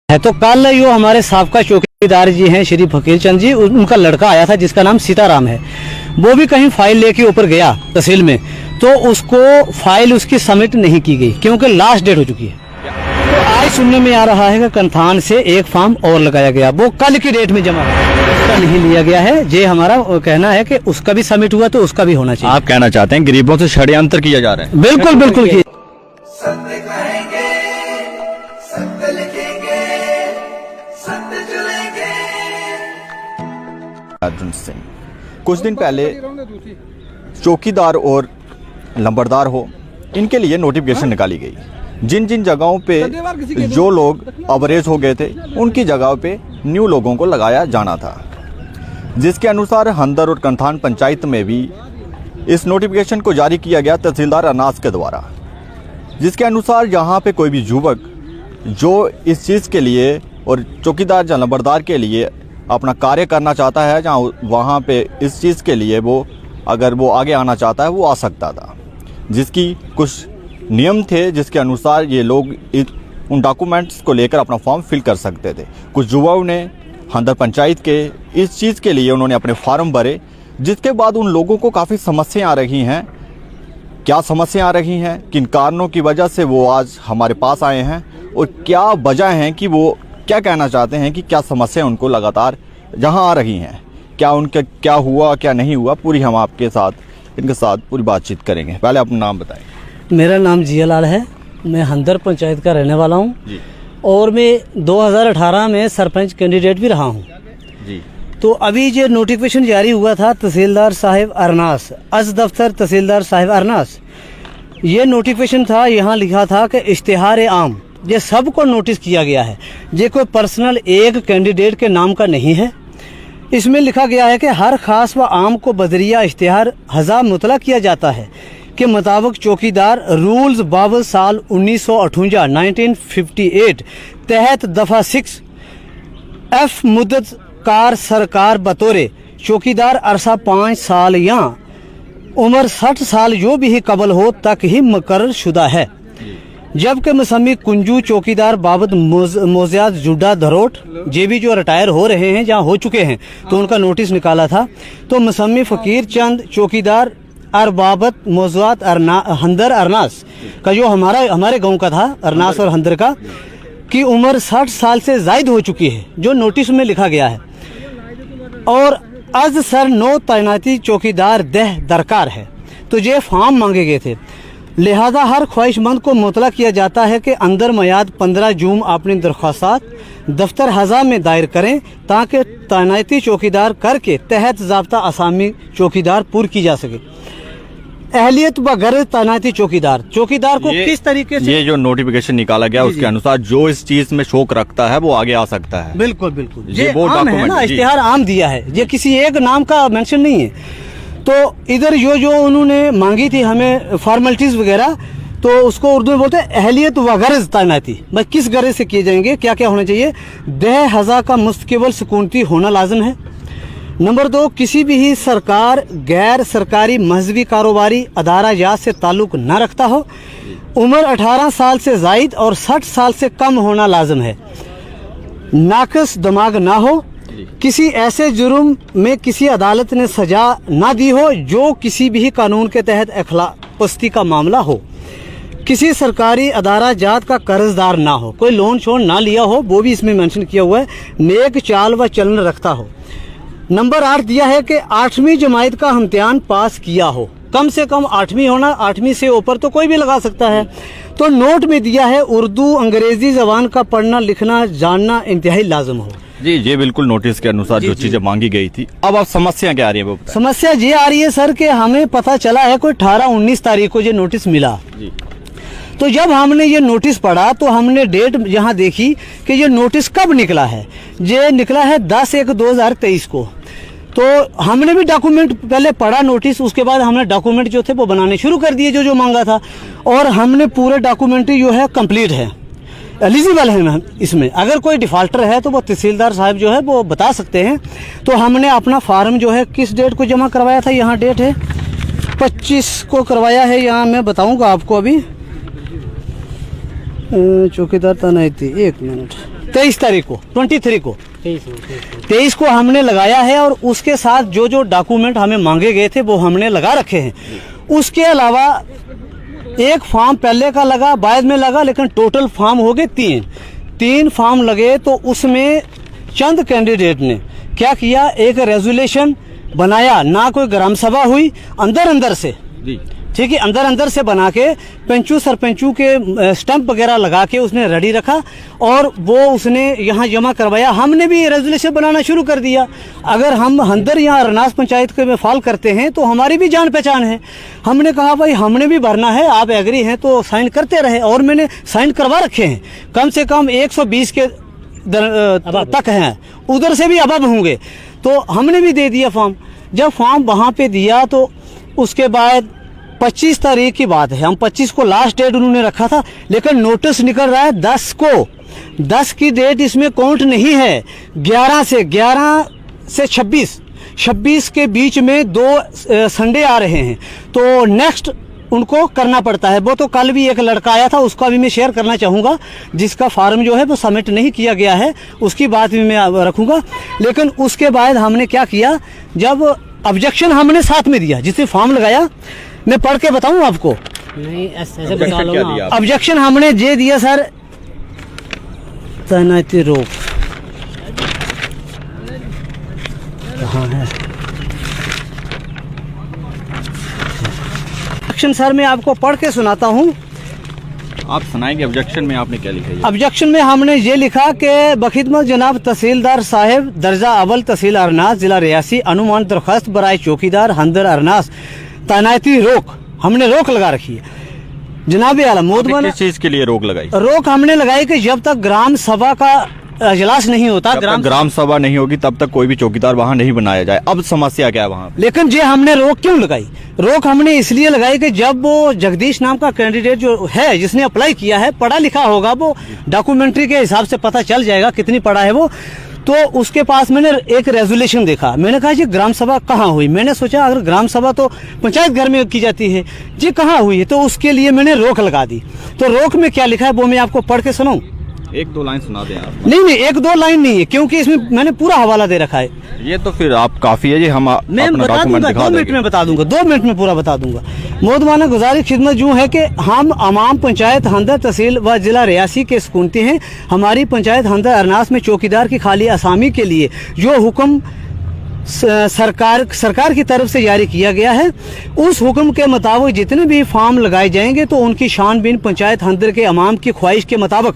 है। तो कल यो हमारे साबका चौकीदार जी हैं श्री फकीर चंद जी, उनका लड़का आया था जिसका नाम सीताराम है। वो भी कहीं फाइल लेके ऊपर गया तहसील में, तो उसको फाइल उसकी सबमिट नहीं की गई क्योंकि लास्ट डेट हो चुकी है। तो आज सुनने में आ रहा है कि कंथान से एक फॉर्म और लगाया गया, वो कल की डेट में जमा उसका नहीं लिया गया है। ये हमारा कहना है कि उसका भी सबमिट हुआ तो उसका भी होना चाहिए। आप कहना चाहते हैं गरीबों से षड्यंत्र किया जा रहा है? बिल्कुल बिल्कुल। सत्य कहेंगे, सत्य लिखेंगे, सत्य चलेंगे। अर्जुन सिंह, कुछ दिन पहले चौकीदार और लंबरदार हो, इनके लिए नोटिफिकेशन निकाली गई। जिन जिन जगहों पे जो लोग अवरेज हो गए थे उनकी जगहों पे न्यू लोगों को लगाया जाना था, जिसके अनुसार हंदर और कंथान पंचायत में भी इस नोटिफिकेशन को जारी किया गया तहसीलदार अनास के द्वारा, जिसके अनुसार यहाँ पे कोई भी युवक जो इस चीज़ के लिए और चौकीदार या लंबरदार के लिए अपना कार्य करना चाहता है, जहाँ वहाँ पे इस चीज़ के लिए वो अगर वो आगे आना चाहता है वो आ सकता था, जिसकी कुछ नियम थे जिसके अनुसार ये लोग उन डॉक्यूमेंट्स को लेकर अपना फॉर्म फिल कर सकते थे। कुछ युवाओं ने हंदर पंचायत के इस चीज़ के लिए उन्होंने अपने फार्म भरे, जिसके बाद उन लोगों को काफ़ी समस्याएं आ रही हैं। क्या समस्या आ रही हैं, किन कारणों की वजह से वो आज हमारे पास आए हैं और क्या वजह हैं कि वो क्या कहना चाहते हैं कि क्या समस्या उनको लगातार जहां आ रही हैं, क्या उनका क्या हुआ क्या नहीं हुआ, पूरी हम आपके साथ इनके साथ पूरी बातचीत करेंगे। पहले अपना नाम बताएं। मेरा नाम जियालाल है, मैं हंदर पंचायत का रहने वाला हूँ जी। और मैं 2018 में सरपंच कैंडिडेट भी रहा हूँ जी। तो अभी जो नोटिफिकेशन जारी हुआ था तहसीलदार साहिब अरनास, अज दफ्तर तहसीलदार साहिब अरनास, ये नोटिफिकेशन था। यहाँ लिखा था कि इश्तिहार आम, ये सबको नोटिस किया गया है, ये कोई पर्सनल एक कैंडिडेट के नाम का नहीं है। इसमें लिखा गया है कि हर खास व आम को बदरिया इश्तिहार हज़ा मुतला किया जाता है के मुताबिक चौकीदार रूल्स 52 साल 1958 तहत दफ़ा 6 एफ मुद्दत कार सरकार बतौरे चौकीदार अरसा 5 साल या उम्र 60 साल जो भी कबल हो तक ही मुकर्रर शुदा है, जबकि मसमी कुंजू चौकीदार बाबत मोजियात जुड्डा धरोट जे भी जो रिटायर हो रहे हैं जहाँ हो चुके हैं तो उनका नोटिस निकाला था। तो मसमी फ़कीर चंद चौकीदार और बाबत मौजूद हंदर अरनास का जो हमारे गांव का था, अरनास और हंदर का, की उम्र 60 साल से ज़ायद हो चुकी है, जो नोटिस में लिखा गया है। और आज सर 9 तैनाती चौकीदार दह दरकार है, तो ये फॉर्म मांगे गए थे। लिहाजा हर ख्वाहिशमंद को मुतला किया जाता है कि अंदर मयाद 15 जून अपनी दरख्वास्त दफ्तर हज़ा में दायर करें ताकि तैनाती चौकीदार करके तहत ज़ाब्ता असामी चौकीदार पूरी की जा सके। अहलियत बगैर तैनाती चौकीदार को किस तरीके से ये जो नोटिफिकेशन निकाला गया उसके अनुसार जो इस चीज में शौक रखता है वो आगे आ सकता है। बिल्कुल बिल्कुल, ये वो आम है ना, इश्तिहार आम दिया है, ये किसी एक नाम का मेंशन नहीं है। तो इधर जो उन्होंने मांगी थी हमें फॉर्मेलिटीज वगैरह, तो उसको उर्दू में बोलते हैं अहलियत व गरज तैनाती। भाई किस गरज से किए जाएंगे, क्या क्या होना चाहिए? दह हज़ा का मुस्तकिबल सुकूनती होना लाजिम है। नंबर 2, किसी भी सरकार गैर सरकारी मजहबी कारोबारी अदारा से ताल्लुक न रखता हो, उम्र 18 साल से जायद और 60 साल से कम होना लाजिम है, नाक़िस दिमाग ना हो, किसी ऐसे जुर्म में किसी अदालत ने सजा ना दी हो जो किसी भी कानून के तहत अखलाक़पस्ती का मामला हो, किसी सरकारी अदारा जात का कर्जदार ना हो, कोई लोन शोन ना लिया हो, वो भी इसमें मेंशन किया हुआ है, नेक चाल व चलन रखता हो। नंबर 8 दिया है कि 8वीं जमात का इम्तिहान पास किया हो, कम से कम 8वीं होना, 8वीं से ऊपर तो कोई भी लगा सकता है। तो नोट में दिया है उर्दू अंग्रेजी जबान का पढ़ना लिखना जानना इंतहाई लाजम हो। जी, ये बिल्कुल नोटिस के अनुसार जो चीजें मांगी गई थी। अब समस्या क्या आ रही है वो बताएं। समस्या ये आ रही है सर कि हमें पता चला है कोई 18-19 तारीख को ये नोटिस मिला जी। तो जब हमने ये नोटिस पढ़ा तो हमने डेट यहाँ देखी कि ये नोटिस कब निकला है। ये निकला है 10/1/2023 को। तो हमने भी डॉक्यूमेंट पहले पढ़ा नोटिस, उसके बाद हमने डॉक्यूमेंट जो थे वो बनाने शुरू कर दिए जो मांगा था, और हमने पूरे डॉक्यूमेंट जो है कंप्लीट है, एलिजिबल है। इसमें अगर कोई डिफॉल्टर है तो वो तहसीलदार साहब जो है वो बता सकते हैं। तो हमने अपना फार्म जो है किस डेट को जमा करवाया था, यहाँ डेट है 25 को करवाया है, यहाँ मैं बताऊंगा आपको। अभी चौकीदार तैनाती, 1 मिनट, 23 तारीख को 23 को 23 को हमने लगाया है और उसके साथ जो जो डॉक्यूमेंट हमें मांगे गए थे वो हमने लगा रखे हैं। उसके अलावा एक फॉर्म पहले का लगा, बाद में लगा, लेकिन टोटल फॉर्म हो गए 3 फॉर्म लगे। तो उसमें चंद कैंडिडेट ने क्या किया, एक रेजोल्यूशन बनाया, ना कोई ग्राम सभा हुई, अंदर से, ठीक है, अंदर से बना के पंचू सरपंचू के स्टंप वगैरह लगा के उसने रेडी रखा और वो उसने यहाँ जमा करवाया। हमने भी रेजोल्यूशन बनाना शुरू कर दिया। अगर हम हंदर यहाँ अरनास पंचायत के में फॉल करते हैं तो हमारी भी जान पहचान है। हमने कहा भाई हमने भी भरना है, आप एग्री हैं तो साइन करते रहे और मैंने साइन करवा रखे हैं। कम से कम 120 के तक हैं, उधर से भी अबब होंगे। तो हमने भी दे दिया फॉर्म। जब फॉर्म वहाँ पे दिया तो उसके बाद 25 तारीख की बात है, हम 25 को लास्ट डेट उन्होंने रखा था, लेकिन नोटिस निकल रहा है 10 को। 10 की डेट इसमें काउंट नहीं है। 11 से 26 के बीच में 2 संडे आ रहे हैं, तो नेक्स्ट उनको करना पड़ता है। वो तो कल भी एक लड़का आया था, उसका भी मैं शेयर करना चाहूँगा, जिसका फार्म जो है वो सबमिट नहीं किया गया है, उसकी बात भी मैं रखूँगा। लेकिन उसके बाद हमने क्या किया, जब ऑब्जेक्शन हमने साथ में दिया, जिसने फॉर्म लगाया, मैं पढ़ के बताऊं आपको? नहीं, ऐसे बता लो ना। ऑब्जेक्शन हमने ये दिया सर, तैनाती रोक कहाँ है ऑब्जेक्शन सर, मैं आपको पढ़ के सुनाता हूँ। आप सुनाएंगे ऑब्जेक्शन में आपने क्या लिखा है? ऑब्जेक्शन में हमने ये लिखा कि बखिदमत जनाब तहसीलदार साहिब, दर्जा अव्वल तहसील अरनास, जिला रियासी, अनुमान दरख्वास्त बराए चौकीदार हंदर अरनास, तैनाती रोक, हमने रोक लगा रखी है। जनाब आला मोदबन, किस चीज के लिए रोक लगाई? रोक हमने लगाई कि जब तक ग्राम सभा का अजलास नहीं होता, ग्राम सभा नहीं होगी तब तक कोई भी चौकीदार वहाँ नहीं बनाया जाए। अब समस्या क्या है वहाँ? लेकिन ये हमने रोक क्यों लगाई? रोक हमने इसलिए लगाई कि जब वो जगदीश नाम का कैंडिडेट जो है, जिसने अप्लाई किया है, पढ़ा लिखा होगा, वो डॉक्यूमेंट्री के हिसाब से पता चल जाएगा कितनी पढ़ा है वो। तो उसके पास मैंने एक रेजोल्यूशन देखा, मैंने कहा जी ग्राम सभा कहाँ हुई? मैंने सोचा अगर ग्राम सभा तो पंचायत घर में की जाती है, जी कहाँ हुई है? तो उसके लिए मैंने रोक लगा दी। तो रोक में क्या लिखा है वो मैं आपको पढ़ के सुनाऊं? 1-2 लाइन सुना दें आप। नहीं, 1-2 लाइन नहीं है, क्योंकि इसमें मैंने पूरा हवाला दे रखा है। ये तो फिर आप काफी है जी, हम मैं बता दूंगा, 2 मिनट में बता दूंगा, 2 मिनट में पूरा बता दूंगा। मोदमाना गुजारिश खिदमत यूँ है कि हम अमाम पंचायत हंदर तहसील व जिला रियासी के सुकूनती हैं। हमारी पंचायत हंदर अरनास में चौकीदार की खाली असामी के लिए जो हुक्म सरकार की तरफ से जारी किया गया है, उस हुक्म के मुताबिक जितने भी फॉर्म लगाए जाएंगे तो उनकी शानबीन पंचायत हंदर के अमाम की ख्वाहिश के मुताबिक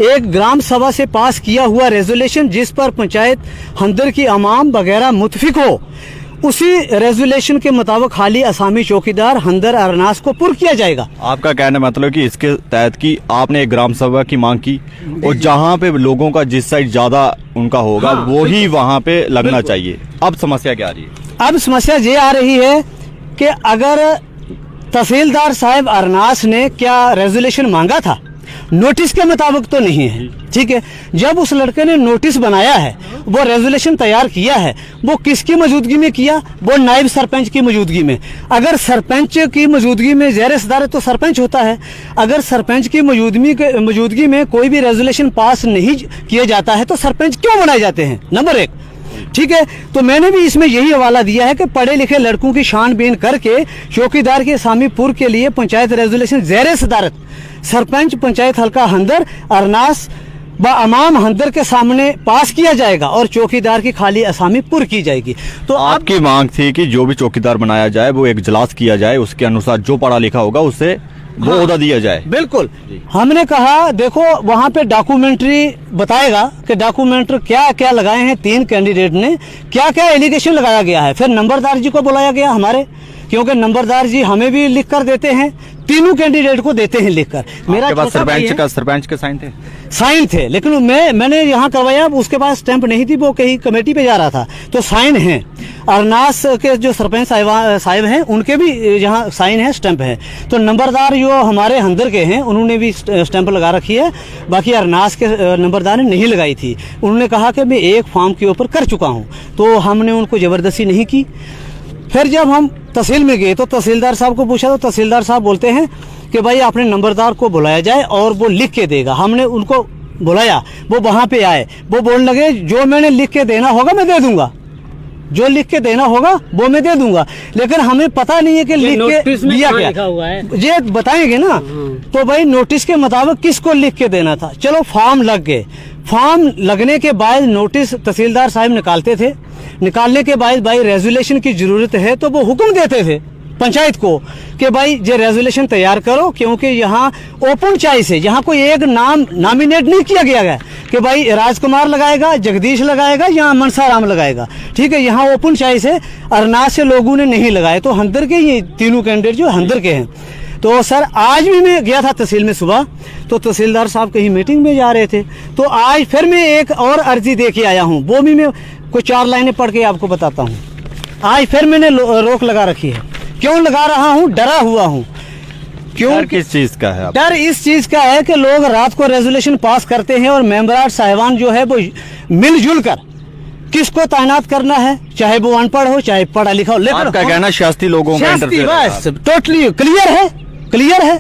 एक ग्राम सभा से पास किया हुआ रेजोल्यूशन, जिस पर पंचायत हंदर की अमाम वगैरह मुतफिक हो, उसी रेजोल्यूशन के मुताबिक खाली असामी चौकीदार हंदर अरनास को पुर किया जाएगा। आपका कहना मतलब कि इसके तहत की आपने एक ग्राम सभा की मांग की और जहाँ पे लोगों का जिस साइड ज्यादा उनका होगा, हाँ, वो ही वहाँ पे लगना चाहिए। अब समस्या क्या आ रही है? अब समस्या ये आ रही है कि अगर तहसीलदार साहब अरनास ने क्या रेजोल्यूशन मांगा था, नोटिस के मुताबिक तो नहीं है, ठीक है। जब उस लड़के ने नोटिस बनाया है, वो रेजोल्यूशन तैयार किया है, वो किसकी मौजूदगी में किया? वो नायब सरपंच की मौजूदगी में। अगर सरपंच की मौजूदगी में ज़ेर सदारत तो सरपंच होता है, अगर सरपंच की मौजूदगी में कोई भी रेजोल्यूशन पास नहीं किया जाता है तो सरपंच क्यों बनाए जाते हैं? नंबर 1, ठीक है। तो मैंने भी इसमें यही हवाला दिया है कि पढ़े लिखे लड़कों की शानबीन करके चौकीदार के असामीपुर के लिए पंचायत रेजोल्यूशन ज़ेर सदारत सरपंच पंचायत हल्का हंदर अरनास व अमाम हंदर के सामने पास किया जाएगा और चौकीदार की खाली असामी पुर की जाएगी। तो आपकी मांग थी कि जो भी चौकीदार बनाया जाए वो एक इजलास किया जाए, उसके अनुसार जो पढ़ा लिखा होगा उसे वो ओहदा दिया जाए। बिल्कुल, हमने कहा देखो वहाँ पे डॉक्यूमेंट्री बताएगा कि डॉक्यूमेंट्री क्या क्या लगाए हैं, 3 कैंडिडेट ने क्या क्या एलिगेशन लगाया गया है। फिर नंबरदार जी को बुलाया गया हमारे, क्योंकि नंबरदार जी हमें भी लिख कर देते हैं, तीनों कैंडिडेट को देते हैं लिखकर। मेरा सरपंच के साइन थे, लेकिन मैंने यहाँ करवाया, उसके पास स्टैंप नहीं थी, वो कहीं कमेटी पे जा रहा था, तो साइन है। अरनास के जो सरपंच साहिब हैं उनके भी यहाँ साइन है, स्टैंप है। तो नंबरदार जो हमारे हंदर के हैं उन्होंने भी स्टैंप लगा रखी है, बाकी अरनास के नंबरदार ने नहीं लगाई थी। उन्होंने कहा कि मैं एक फॉर्म के ऊपर कर चुका हूँ, तो हमने उनको ज़बरदस्ती नहीं की। फिर जब हम तहसील में गए तो तहसीलदार साहब को पूछा, तो तहसीलदार साहब बोलते हैं कि भाई अपने नंबरदार को बुलाया जाए और वो लिख के देगा। हमने उनको बुलाया, वो वहाँ पे आए, वो बोलने लगे जो मैंने लिख के देना होगा मैं दे दूंगा, जो लिख के देना होगा वो मैं दे दूंगा, लेकिन हमें पता नहीं है कि लिख के दिया क्या लिखा हुआ है, ये बताएंगे ना। तो भाई नोटिस के मुताबिक किसको लिख के देना था, चलो फॉर्म लग गए, फॉर्म लगने के बाद नोटिस तहसीलदार साहब निकालते थे, निकालने के बाद भाई रेजोल्यूशन की जरूरत है तो वो हुक्म देते थे पंचायत को कि भाई ये रेजोल्यूशन तैयार करो, क्योंकि यहाँ ओपन चॉइस है, यहाँ कोई एक नाम नॉमिनेट नहीं किया गया है कि भाई राजकुमार लगाएगा, जगदीश लगाएगा या मनसाराम लगाएगा, ठीक है, यहाँ ओपन चॉइस है। अरनाज से लोगों ने नहीं लगाए, तो हंदर के ये तीनों कैंडिडेट जो हंदर के हैं। तो सर आज भी मैं गया था तहसील में सुबह, तो तहसीलदार साहब कहीं मीटिंग में जा रहे थे, तो आज फिर मैं एक और अर्जी दे के आया हूँ, वो भी मैं कुछ 4 लाइनें पढ़ के आपको बताता हूँ। आज फिर मैंने रोक लगा रखी है। क्यों लगा रहा हूँ? डरा हुआ हूँ। क्यों? डर किस चीज का है? डर इस चीज का है कि लोग रात को रेजोल्यूशन पास करते हैं और मेंबरान साहिबान जो है वो मिलजुल कर किसको तैनात करना है, चाहे वो अनपढ़ हो चाहे पढ़ा लिखा हो, लेकिन आपका कहना सियासी लोगों का इंटरफेयर टोटली क्लियर है, क्लियर है।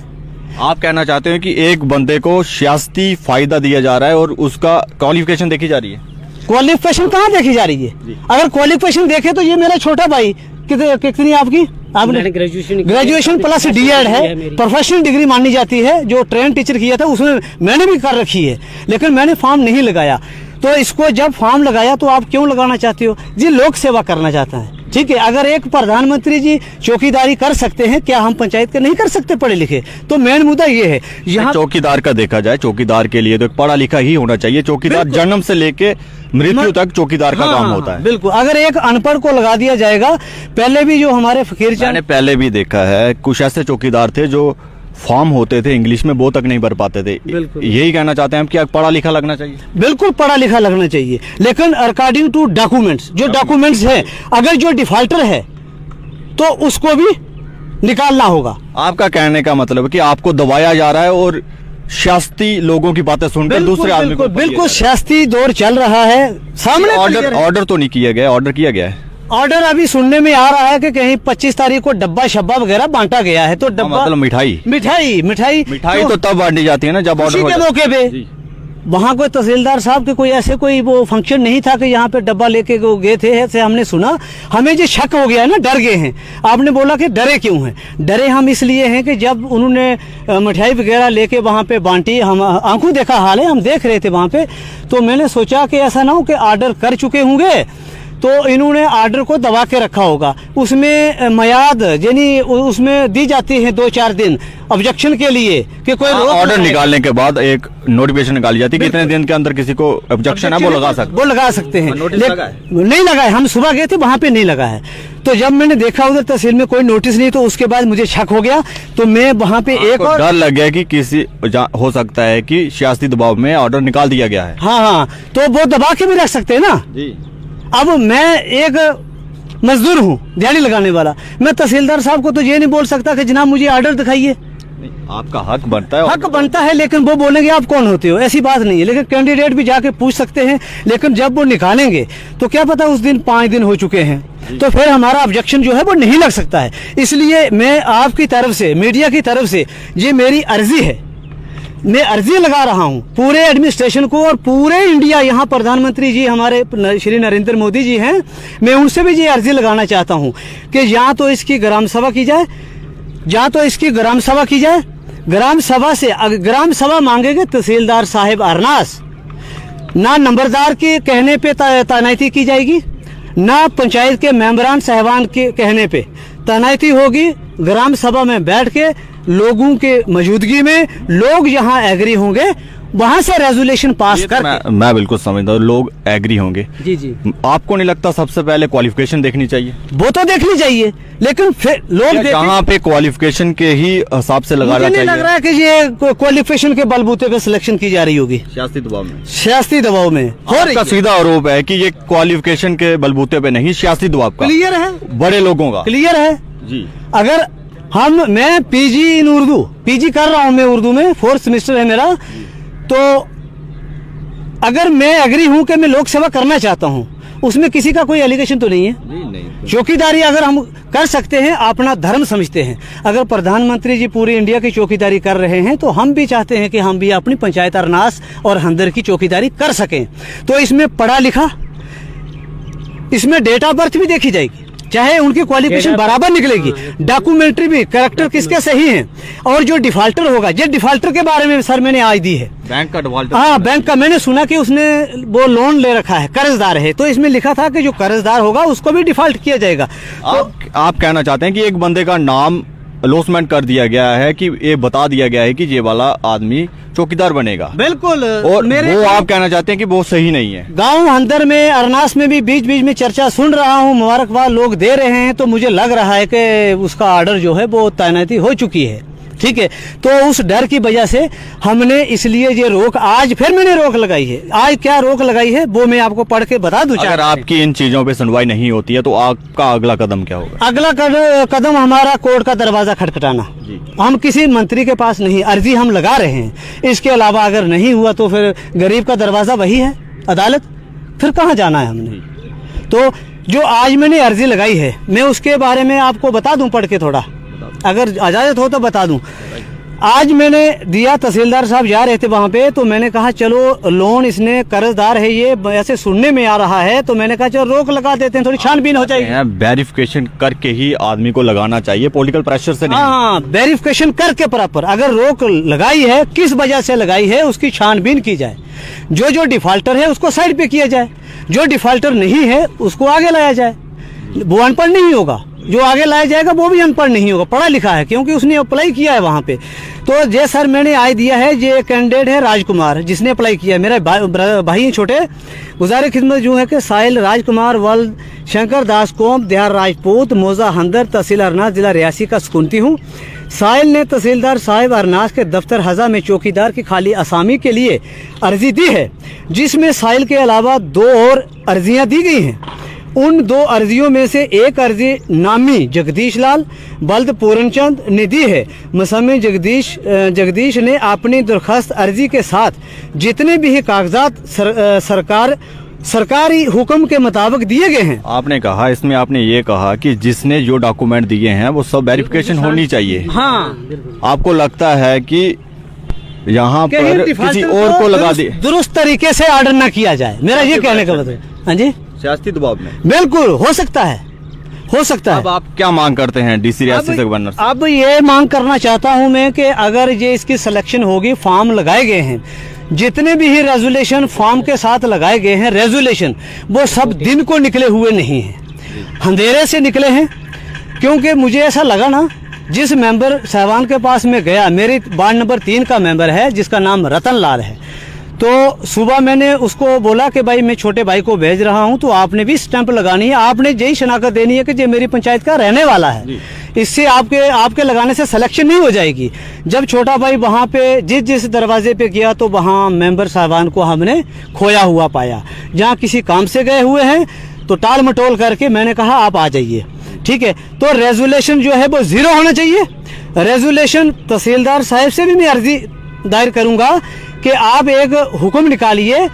आप कहना चाहते हैं कि एक बंदे को सियासी फायदा दिया जा रहा है और उसका क्वालिफिकेशन देखी जा रही है? क्वालिफिकेशन कहाँ देखी जा रही है? अगर क्वालिफिकेशन देखे तो ये मेरा छोटा भाई कितनी आपकी? आपने ग्रेजुएशन प्लस डीएड है, प्रोफेशनल डिग्री मानी जाती है, जो ट्रेन टीचर किया था उसमें मैंने भी कर रखी है, लेकिन मैंने फॉर्म नहीं लगाया। तो इसको जब फॉर्म लगाया तो आप क्यों लगाना चाहते हो जी? लोक सेवा करना चाहता है, ठीक है। अगर एक प्रधानमंत्री जी चौकीदारी कर सकते हैं, क्या हम पंचायत के नहीं कर सकते पढ़े लिखे? तो मेन मुद्दा ये है यहाँ चौकीदार का देखा जाए, चौकीदार के लिए तो एक पढ़ा लिखा ही होना चाहिए। चौकीदार जन्म से लेके मृत्यु तक चौकीदार का काम होता है। बिल्कुल, अगर एक अनपढ़ को लगा दिया जाएगा, पहले भी जो हमारे फकीर चंद, मैंने पहले भी देखा है कुछ ऐसे चौकीदार थे जो फॉर्म होते थे इंग्लिश में वो तक नहीं भर पाते थे। यही कहना चाहते हैं हम कि पढ़ा लिखा लगना चाहिए? बिल्कुल पढ़ा लिखा लगना चाहिए, लेकिन अकॉर्डिंग टू डॉक्यूमेंट्स, जो डॉक्यूमेंट्स है, अगर जो डिफॉल्टर है तो उसको भी निकालना होगा। आपका कहने का मतलब है कि आपको दबाया जा रहा है और सियासी लोगों की बातें सुनकर दूसरे आदमी को बिल्कुल सियासी दौर चल रहा है। सामने ऑर्डर तो नहीं किया गया, ऑर्डर किया गया है। ऑर्डर अभी सुनने में आ रहा है कि कहीं 25 तारीख को डब्बा शब्बा वगैरह बांटा गया है। तो डब्बा मतलब मिठाई तो तब बांटी जाती है ना जब ऑर्डर के मौके पे। वहाँ कोई तहसीलदार साहब के कोई ऐसे कोई वो फंक्शन नहीं था कि यहाँ पे डब्बा लेके गए थे, ऐसे हमने सुना। हमें जो शक हो गया है ना, डर गए हैं। आपने बोला कि डरे क्यों हैं? डरे हम इसलिए हैं कि जब उन्होंने मिठाई वगैरह लेके वहाँ पे बांटी, हम आंखों देखा हाल है, हम देख रहे थे वहाँ पे, तो मैंने सोचा कि ऐसा ना हो कि ऑर्डर कर चुके होंगे तो इन्होंने ऑर्डर को दबा के रखा होगा। उसमें मयाद यानी उसमें दी जाती है 2-4 दिन ऑब्जेक्शन के लिए कि कोई ऑर्डर निकालने के बाद एक नोटिफिकेशन निकाली जाती है कितने दिन के अंदर किसी को ऑब्जेक्शन है वो लगा सकते हैं। नहीं लगा है, हम सुबह गए थे वहाँ पे नहीं लगा है। तो जब मैंने देखा उधर तहसील में कोई नोटिस नहीं, तो उसके बाद मुझे शक हो गया। तो मैं वहाँ पे एक और डर लग गया कि किसी हो सकता है कि सियासी दबाव में ऑर्डर निकाल दिया गया है। हाँ, तो वो दबा के भी रख सकते है ना जी। अब मैं एक मजदूर हूँ, दिहाड़ी लगाने वाला, मैं तहसीलदार साहब को तो ये नहीं बोल सकता कि जनाब मुझे ऑर्डर दिखाइए। आपका हक बनता है, हक बनता है, लेकिन वो बोलेंगे आप कौन होते हो, ऐसी बात नहीं है। लेकिन कैंडिडेट भी जाके पूछ सकते हैं, लेकिन जब वो निकालेंगे तो क्या पता उस दिन 5 दिन हो चुके हैं, तो फिर हमारा ऑब्जेक्शन जो है वो नहीं लग सकता है। इसलिए मैं आपकी तरफ से, मीडिया की तरफ से, ये मेरी अर्जी है, मैं अर्जी लगा रहा हूं पूरे एडमिनिस्ट्रेशन को और पूरे इंडिया। यहाँ प्रधानमंत्री जी हमारे श्री नरेंद्र मोदी जी हैं, मैं उनसे भी ये अर्जी लगाना चाहता हूं कि या तो इसकी ग्राम सभा की जाए, ग्राम सभा से ग्राम सभा मांगेंगे तहसीलदार साहिब अरनास, ना नंबरदार के कहने पे तैनाती की जाएगी, ना पंचायत के मेंबरान साहिबान के कहने पे तैनाती होगी। ग्राम सभा में बैठ के लोगों के मौजूदगी में लोग यहाँ एग्री होंगे, वहां से रेजोल्यूशन पास कर। मैं बिल्कुल समझता हूँ लोग एग्री होंगे जी। आपको नहीं लगता सबसे पहले क्वालिफिकेशन देखनी चाहिए? वो तो देखनी चाहिए, लेकिन फिर लोग जहाँ पे क्वालिफिकेशन के ही हिसाब से लगाना चाहिए। लग रहा है कि ये क्वालिफिकेशन के बलबूते पे सिलेक्शन की जा रही होगी सियासी दबाव में हो रही। सीधा आरोप है कि ये क्वालिफिकेशन के बलबूते पे नहीं, सियासी दबाव का। क्लियर है, बड़े लोगों का क्लियर है जी। अगर मैं पीजी इन उर्दू पीजी कर रहा हूं, मैं उर्दू में 4th सेमेस्टर है मेरा, तो अगर मैं एग्री हूं कि मैं लोक सेवा करना चाहता हूं, उसमें किसी का कोई एलिगेशन तो नहीं है? नहीं। चौकीदारी अगर हम कर सकते हैं, अपना धर्म समझते हैं, अगर प्रधानमंत्री जी पूरी इंडिया की चौकीदारी कर रहे हैं तो हम भी चाहते हैं कि हम भी अपनी पंचायत अरनास और हंदर की चौकीदारी कर सकें। तो इसमें पढ़ा लिखा, इसमें डेट ऑफ बर्थ भी देखी जाएगी, चाहे उनकी क्वालिफिकेशन बराबर निकलेगी, डॉक्यूमेंट्री भी, कैरेक्टर किसके सही हैं, और जो डिफाल्टर होगा, ये डिफाल्टर के बारे में सर मैंने आज दी है, बैंक का डिफॉल्टर। हाँ, बैंक का मैंने सुना कि उसने वो लोन ले रखा है, कर्जदार है, तो इसमें लिखा था कि जो कर्जदार होगा उसको भी डिफॉल्ट किया जाएगा। आप कहना चाहते हैं कि एक बंदे का नाम अलॉटमेंट कर दिया गया है, कि ये बता दिया गया है कि ये वाला आदमी चौकीदार बनेगा, बिल्कुल, और वो आप कहना चाहते हैं कि वो सही नहीं है। गांव हंदर में, अरनास में भी बीच बीच में चर्चा सुन रहा हूं, मुबारकबाद लोग दे रहे हैं, तो मुझे लग रहा है कि उसका ऑर्डर जो है वो तैनाती हो चुकी है, ठीक है। तो उस डर की वजह से हमने इसलिए ये रोक, आज फिर मैंने रोक लगाई है। आज क्या रोक लगाई है वो मैं आपको पढ़ के बता दूं। अगर आपकी इन चीजों पे सुनवाई नहीं होती है तो आपका अगला कदम क्या होगा? अगला कदम हमारा कोर्ट का दरवाजा खटखटाना। हम किसी मंत्री के पास नहीं, अर्जी हम लगा रहे हैं, इसके अलावा अगर नहीं हुआ तो फिर गरीब का दरवाजा वही है, अदालत, फिर कहाँ जाना है हमने। तो जो आज मैंने अर्जी लगाई है, मैं उसके बारे में आपको बता दूं पढ़ के, थोड़ा अगर इजाजत हो तो बता दूं। आज मैंने दिया, तहसीलदार साहब जा रहे थे वहां पे, तो मैंने कहा चलो लोन, इसने कर्जदार है, ये ऐसे सुनने में आ रहा है, तो मैंने कहा चलो रोक लगा देते हैं, थोड़ी छानबीन हो जाएगी। वेरिफिकेशन करके ही आदमी को लगाना चाहिए, पॉलिटिकल प्रेशर से नहीं। हाँ, वेरिफिकेशन करके प्रॉपर अगर रोक लगाई है, किस वजह से लगाई है, उसकी छानबीन की जाए। जो डिफाल्टर है उसको साइड पे किया जाए, जो डिफाल्टर नहीं है उसको आगे लाया जाए। वो अनपढ़ नहीं होगा, जो आगे लाया जाएगा वो भी अनपढ़ नहीं होगा, पढ़ा लिखा है, क्योंकि उसने अप्लाई किया है वहां पे। तो जे सर मैंने आज दिया है, ये कैंडिडेट है राजकुमार, जिसने अप्लाई किया है, मेरा भाई छोटे, गुजारे खिदमत जो है कि साहिल राजकुमार वल्द शंकर दास कोम देहार राजपूत, मौजा हंदर, तहसील अरनास, जिला रियासी का सुकूनती हूँ। साहिल ने तहसीलदार साहिब अरनास के दफ्तर हज़ा में चौकीदार की खाली असामी के लिए अर्जी दी है, जिसमें साहिल के अलावा 2 और अर्जियां दी गई हैं। उन 2 अर्जियों में से एक अर्जी नामी जगदीश लाल बल्द पूरनचंद ने दी है। मुसम्मी जगदीश ने अपनी दरखास्त अर्जी के साथ जितने भी कागजात सरकारी हुक्म के मुताबिक दिए गए हैं। आपने कहा, इसमें आपने ये कहा कि जिसने जो डॉक्यूमेंट दिए हैं वो सब वेरिफिकेशन होनी चाहिए। हाँ, आपको लगता है कि यहाँ पर किसी और को लगा दे, दुरुस्त तरीके से ऑर्डर न किया जाए, मेरा ये कहने का मतलब। हाँ जी, सियासी दबाव में बिल्कुल हो सकता है, हो सकता है। अब आप क्या मांग करते हैं डीसी रियासी से गवर्नर से? अब ये मांग करना चाहता हूं मैं कि अगर ये इसकी सिलेक्शन होगी, फॉर्म लगाए गए हैं, जितने भी ही रेजुलेशन फॉर्म के साथ लगाए गए हैं, रेजुलेशन वो सब दिन को निकले हुए नहीं हैं, अंधेरे से निकले हैं। क्योंकि मुझे ऐसा लगा ना, जिस मेंबर साहबान के पास में गया, मेरी वार्ड नंबर 3 का मेंबर है जिसका नाम रतन लाल है, तो सुबह मैंने उसको बोला कि भाई मैं छोटे भाई को भेज रहा हूं, तो आपने भी स्टैंप लगानी है, आपने यही शनाख्त देनी है कि ये मेरी पंचायत का रहने वाला है। इससे आपके लगाने से सिलेक्शन नहीं हो जाएगी। जब छोटा भाई वहां पे जिस दरवाजे पे गया तो वहां मेंबर साहबान को हमने खोया हुआ पाया। जहां किसी काम से गए हुए हैं तो टाल मटोल करके मैंने कहा आप आ जाइए, ठीक है। तो रेजुलेशन जो है वो 0 होना चाहिए। रेजुलेशन तहसीलदार साहब से भी मैं अर्जी दायर करूंगा कि आप एक हुक्म निकालिए,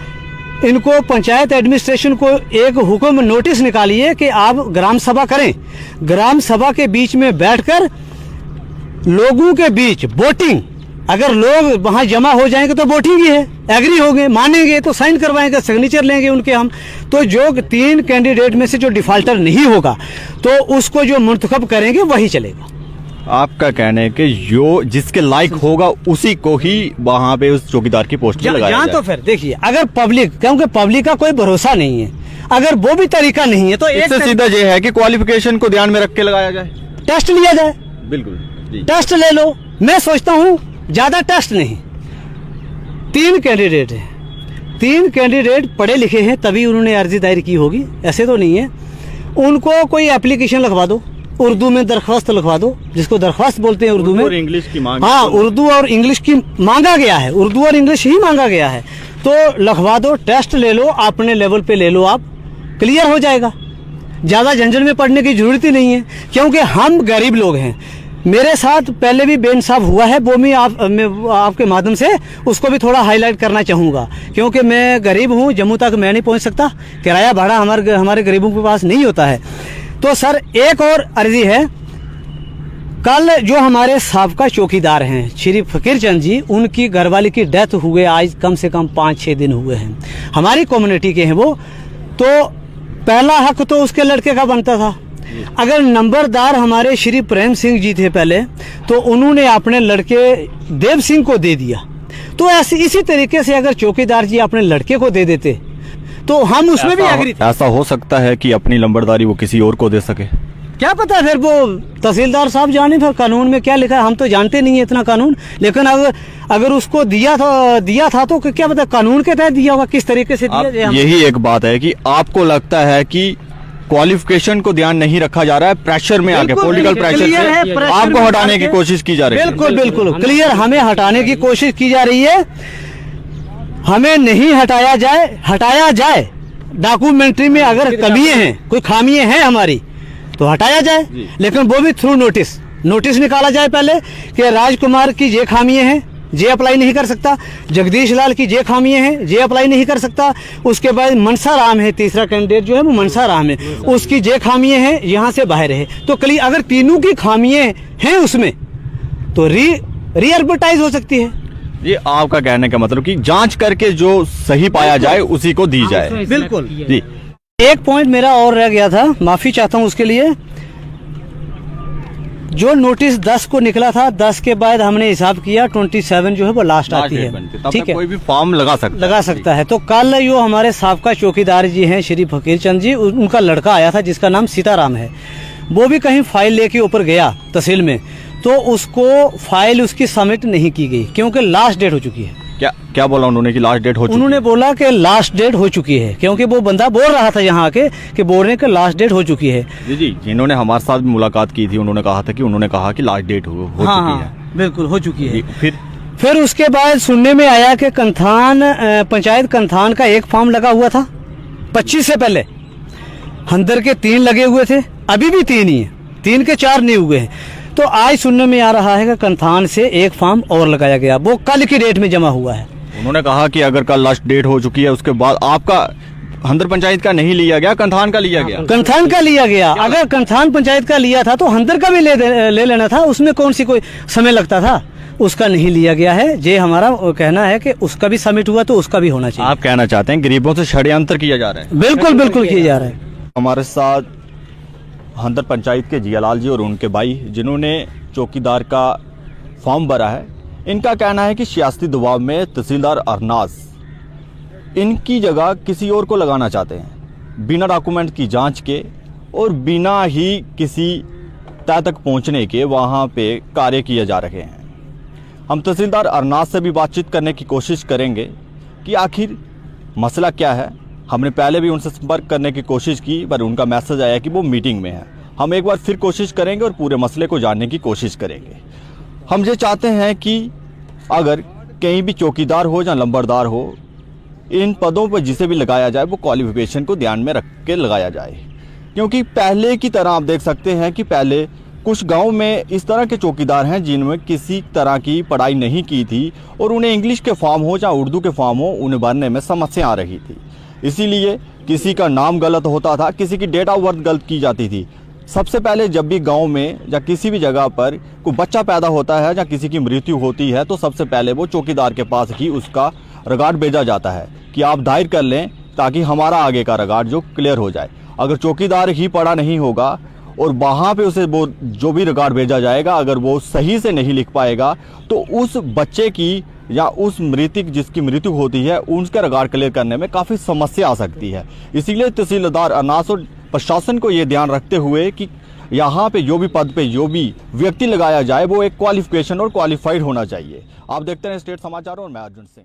इनको पंचायत एडमिनिस्ट्रेशन को एक हुक्म नोटिस निकालिए कि आप ग्राम सभा करें। ग्राम सभा के बीच में बैठकर लोगों के बीच वोटिंग, अगर लोग वहां जमा हो जाएंगे तो वोटिंग ही है, एग्री होंगे, मानेंगे तो साइन करवाएंगे, सिग्नेचर लेंगे उनके हम। तो जो 3 कैंडिडेट में से जो डिफाल्टर नहीं होगा तो उसको जो मुंतखब करेंगे वही चलेगा। आपका कहना है कि जो जिसके लायक होगा उसी को ही वहां पे उस चौकीदार की पोस्ट लगाया जाए। तो फिर देखिए, अगर पब्लिक, क्योंकि पब्लिक का कोई भरोसा नहीं है, अगर वो भी तरीका नहीं है तो इससे सीधा ये है कि क्वालिफिकेशन को ध्यान में रख के लगाया जाए, टेस्ट लिया जाए। बिल्कुल जी। टेस्ट ले लो, मैं सोचता हूँ ज्यादा टेस्ट नहीं। 3 कैंडिडेट है, 3 कैंडिडेट पढ़े लिखे हैं तभी उन्होंने अर्जी दायर की होगी, ऐसे तो नहीं है। उनको कोई एप्लीकेशन लिखवा दो, उर्दू में दरख्वास्त लिखवा दो, जिसको दरख्वास्त बोलते हैं उर्दू में, और इंग्लिश की मांग। हाँ, उर्दू और इंग्लिश की मांगा गया है, उर्दू और इंग्लिश ही मांगा गया है, तो लिखवा दो, टेस्ट ले लो, अपने लेवल पे ले लो, आप क्लियर हो जाएगा। ज्यादा झंझट में पढ़ने की जरूरत ही नहीं है, क्योंकि हम गरीब लोग हैं। मेरे साथ पहले भी बेइंसाफ हुआ है, वो मैं आपके माध्यम से उसको भी थोड़ा हाईलाइट करना चाहूँगा, क्योंकि मैं गरीब हूँ, जम्मू तक मैं नहीं पहुँच सकता, किराया भाड़ा हमारे गरीबों के पास नहीं होता है। तो सर एक और अर्जी है, कल जो हमारे साबका चौकीदार हैं श्री फकीर चंद जी, उनकी घरवाली की डेथ हुए आज कम से कम 5-6 दिन हुए हैं। हमारी कम्युनिटी के हैं वो, तो पहला हक तो उसके लड़के का बनता था। अगर नंबरदार हमारे श्री प्रेम सिंह जी थे पहले, तो उन्होंने अपने लड़के देव सिंह को दे दिया। तो ऐसे इसी तरीके से अगर चौकीदार जी अपने लड़के को दे देते तो हम उसमें भी एग्री थे। ऐसा हो सकता है कि अपनी लंबरदारी वो किसी और को दे सके? क्या पता, फिर वो तहसीलदार साहब जाने फिर कानून में क्या लिखा है, हम तो जानते नहीं है इतना कानून। लेकिन अगर उसको दिया था तो क्या पता कानून के तहत दिया होगा, किस तरीके से दिया। यही एक बात है कि आपको लगता है कि क्वालिफिकेशन को ध्यान नहीं रखा जा रहा है, प्रेशर में आके पॉलिटिकल प्रेशर से आपको हटाने की कोशिश की जा रही है। बिल्कुल बिल्कुल क्लियर, हमें हटाने की कोशिश की जा रही है। हमें नहीं हटाया जाए। डॉक्यूमेंट्री में अगर कमियां हैं, कोई खामियां हैं हमारी, तो हटाया जाए, लेकिन वो भी थ्रू नोटिस निकाला जाए पहले कि राजकुमार की ये खामियां हैं, जे अप्लाई नहीं कर सकता। जगदीश लाल की जे खामियां हैं, जे अप्लाई नहीं कर सकता। उसके बाद मनसा राम है, तीसरा कैंडिडेट जो है वो मनसा राम है, उसकी जे खामियां हैं, यहाँ से बाहर है। तो क्लियर, अगर तीनों की खामियां हैं उसमें, तो री एडवर्टाइज हो सकती है। ये आपका कहने का मतलब कि जांच करके जो सही पाया जाए उसी को दी जाए। बिल्कुल जी। एक पॉइंट मेरा और रह गया था, माफी चाहता हूं उसके लिए। जो नोटिस 10 को निकला था, 10 के बाद हमने हिसाब किया 27 जो है वो लास्ट आती है, ठीक है, कोई भी फॉर्म लगा सकता है। तो कल जो हमारे साबका चौकीदार जी हैं श्री फकीर चंद जी, उनका लड़का आया था जिसका नाम सीताराम है। वो भी कहीं फाइल लेके ऊपर गया तहसील में, तो उसको फाइल उसकी सबमिट नहीं की गई क्योंकि लास्ट डेट हो चुकी है। क्या बोला उन्होंने कि लास्ट डेट हो चुकी है? उन्होंने बोला कि लास्ट डेट हो चुकी है, क्योंकि वो बंदा बोल रहा था यहाँ आके कि बोलने के लास्ट डेट हो चुकी है। जी, जिन्होंने हमारे साथ भी मुलाकात की थी उन्होंने कहा था कि लास्ट डेट हो चुकी है। बिल्कुल हो चुकी है। फिर उसके बाद सुनने में आया कि कंथान पंचायत कंथान का एक फॉर्म लगा हुआ था 25 से पहले, हंदर के 3 लगे हुए थे, अभी भी 3 ही है, 3 के 4 नहीं हुए हैं। तो आज सुनने में आ रहा है कि कंथान से एक फॉर्म और लगाया गया, वो कल की डेट में जमा हुआ है। उन्होंने कहा कि अगर कल लास्ट डेट हो चुकी है उसके बाद आपका हंदर पंचायत का नहीं लिया गया, कंथान का लिया गया। कंथान का लिया गया। अगर कंथान पंचायत का लिया था तो हंदर का भी ले लेना था, उसमें कौन सी कोई समय लगता था। उसका नहीं लिया गया है, ये हमारा कहना है कि उसका भी सबमिट हुआ तो उसका भी होना चाहिए। आप कहना चाहते हैं गरीबों से षड्यंत्र किया जा रहा है? बिल्कुल किया जा रहा है। हमारे साथ हंदर पंचायत के जियालाल जी और उनके भाई जिन्होंने चौकीदार का फॉर्म भरा है, इनका कहना है कि सियासी दबाव में तहसीलदार अरनास इनकी जगह किसी और को लगाना चाहते हैं, बिना डॉक्यूमेंट की जांच के और बिना ही किसी तय तक पहुंचने के वहां पे कार्य किए जा रहे हैं। हम तहसीलदार अरनास से भी बातचीत करने की कोशिश करेंगे कि आखिर मसला क्या है। हमने पहले भी उनसे संपर्क करने की कोशिश की, पर उनका मैसेज आया कि वो मीटिंग में है। हम एक बार फिर कोशिश करेंगे और पूरे मसले को जानने की कोशिश करेंगे। हम ये चाहते हैं कि अगर कहीं भी चौकीदार हो या लंबरदार हो, इन पदों पर जिसे भी लगाया जाए वो क्वालिफिकेशन को ध्यान में रख के लगाया जाए, क्योंकि पहले की तरह आप देख सकते हैं कि पहले कुछ गांव में इस तरह के चौकीदार हैं जिनमें किसी तरह की पढ़ाई नहीं की थी और उन्हें इंग्लिश के फॉर्म हो या उर्दू के फॉर्म हो, उन्हें भरने में समस्या आ रही थी। इसीलिए किसी का नाम गलत होता था, किसी की डेट ऑफ बर्थ गलत की जाती थी। सबसे पहले जब भी गांव में या किसी भी जगह पर कोई बच्चा पैदा होता है या किसी की मृत्यु होती है, तो सबसे पहले वो चौकीदार के पास ही उसका रिकॉर्ड भेजा जाता है कि आप दायर कर लें ताकि हमारा आगे का रिकॉर्ड जो क्लियर हो जाए। अगर चौकीदार ही पढ़ा नहीं होगा और वहाँ पे उसे वो जो भी रिकॉर्ड भेजा जाएगा अगर वो सही से नहीं लिख पाएगा, तो उस बच्चे की या उस मृतक जिसकी मृत्यु होती है उसका रिकॉर्ड क्लियर करने में काफ़ी समस्या आ सकती है। इसीलिए तहसीलदार अरनास और प्रशासन को ये ध्यान रखते हुए कि यहाँ पे जो भी पद पे जो भी व्यक्ति लगाया जाए वो एक क्वालिफिकेशन और क्वालिफाइड होना चाहिए। आप देखते हैं स्टेट समाचार और मैं अर्जुन सिंह।